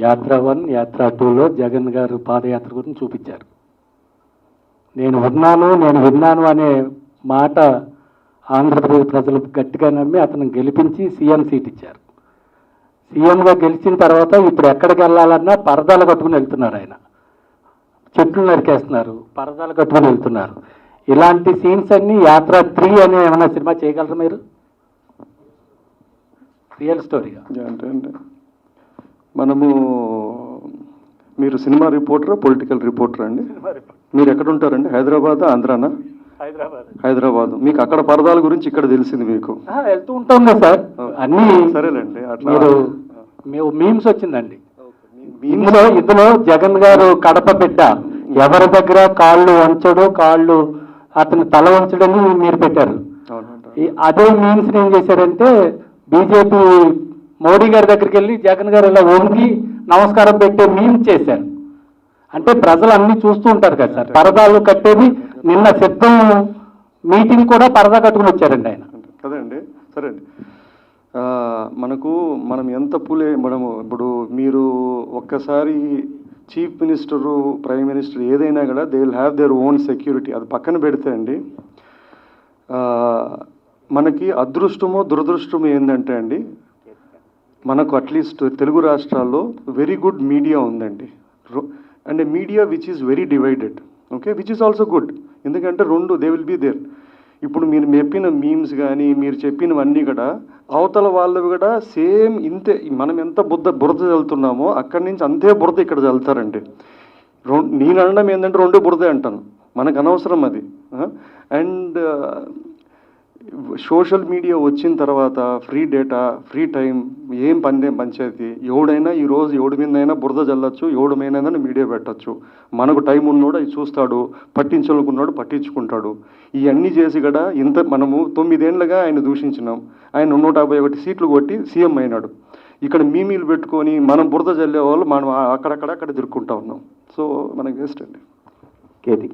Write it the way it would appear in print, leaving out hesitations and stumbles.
యాత్ర 1, యాత్ర 2లో జగన్ గారు పాదయాత్ర గురించి చూపించారు. నేను విన్నాను అనే మాట ఆంధ్రప్రదేశ్ ప్రజలు గట్టిగా నమ్మి అతను గెలిపించి సీఎం సీట్ ఇచ్చారు. సీఎంగా గెలిచిన తర్వాత ఇప్పుడు ఎక్కడికి వెళ్ళాలన్నా పరదాలు కట్టుకుని వెళ్తున్నారు. ఆయన చెట్లు నరికేస్తున్నారు, పరదాలు కట్టుకుని వెళ్తున్నారు. ఇలాంటి సీన్స్ అన్ని యాత్ర 3 అనే ఏమైనా సినిమా చేయగలరు మీరు? రియల్ స్టోరీగా అంటే మీరు సినిమా రిపోర్టరా, పొలిటికల్ రిపోర్టరా అండి? మీరు ఎక్కడ ఉంటారండి? హైదరాబాద్, ఆంధ్రానా? హైదరాబాద్. మీకు అక్కడ పరదాల గురించి ఇక్కడ తెలిసింది మీకు? వెళ్తూ ఉంటాం కదా సార్ అన్ని. సరేలేండి. అట్లా మీరు మీమ్స్ వచ్చిందండి. ఇందులో జగన్ గారు కడప బిడ్డ ఎవరి దగ్గర కాళ్ళు వంచడు, కాళ్ళు అతను తల వంచడని మీరు పెట్టారు. అదే మీమ్స్ ఏం చేశారంటే బీజేపీ మోడీ గారి దగ్గరికి వెళ్ళి జగన్ గారు ఇలా వంగి నమస్కారం పెట్టే మీమ్స్ చేశారు. అంటే ప్రజలు అన్ని చూస్తూ ఉంటారు కదా సార్. పరదాలు కట్టేది నిన్న సిద్ధం మీటింగ్ కూడా పరదా కట్టుకుని వచ్చారండి ఆయన. కదండి. సరే అండి. మనం ఎంత మనము ఇప్పుడు మీరు ఒక్కసారి చీఫ్ మినిస్టరు, ప్రైమ్ మినిస్టర్ ఏదైనా కూడా they will have their own security. అది పక్కన పెడితే అండి, మనకి అదృష్టమో దురదృష్టమో ఏంటంటే అండి, మనకు అట్లీస్ట్ తెలుగు రాష్ట్రాల్లో వెరీ గుడ్ మీడియా ఉందండి. And media which is very divided, okay, which is also good. ఎందుకంటే దే విల్ బీ దేర్. ఇప్పుడు మీరు చెప్పిన మీమ్స్ కానీ మీరు చెప్పినవన్నీ కూడా అవతల వాళ్ళవి కూడా సేమ్ ఇంతే. మనం ఎంత బురద చల్లుతున్నామో అక్కడి నుంచి అంతే బురద ఇక్కడ చల్లుతారండి. నేను అనడం ఏంటంటే 2 బురదే అంటాను, మనకు అనవసరం అది. అండ్ సోషల్ మీడియా వచ్చిన తర్వాత ఫ్రీ డేటా, ఫ్రీ టైం, ఏం పంచాయతీ. ఎవడైనా ఈరోజు ఎవడి మీదైనా బురద చల్లచ్చు, ఎవడి మీదైనా మీడియా పెట్టచ్చు. మనకు టైం ఉన్నోడు అది చూస్తాడు, పట్టించాలనుకున్నాడు పట్టించుకుంటాడు. ఇవన్నీ చేసి కూడా మనము 9 ఏళ్ళుగా ఆయన దూషించినాం. ఆయన 151 సీట్లు కొట్టి సీఎం అయినాడు. ఇక్కడ మీమీలు పెట్టుకొని మనం బురద చల్లే వాళ్ళు మనం అక్కడ తిరుక్కుంటా ఉన్నాం. సో మనకి వేస్ట్ అండి. కేతి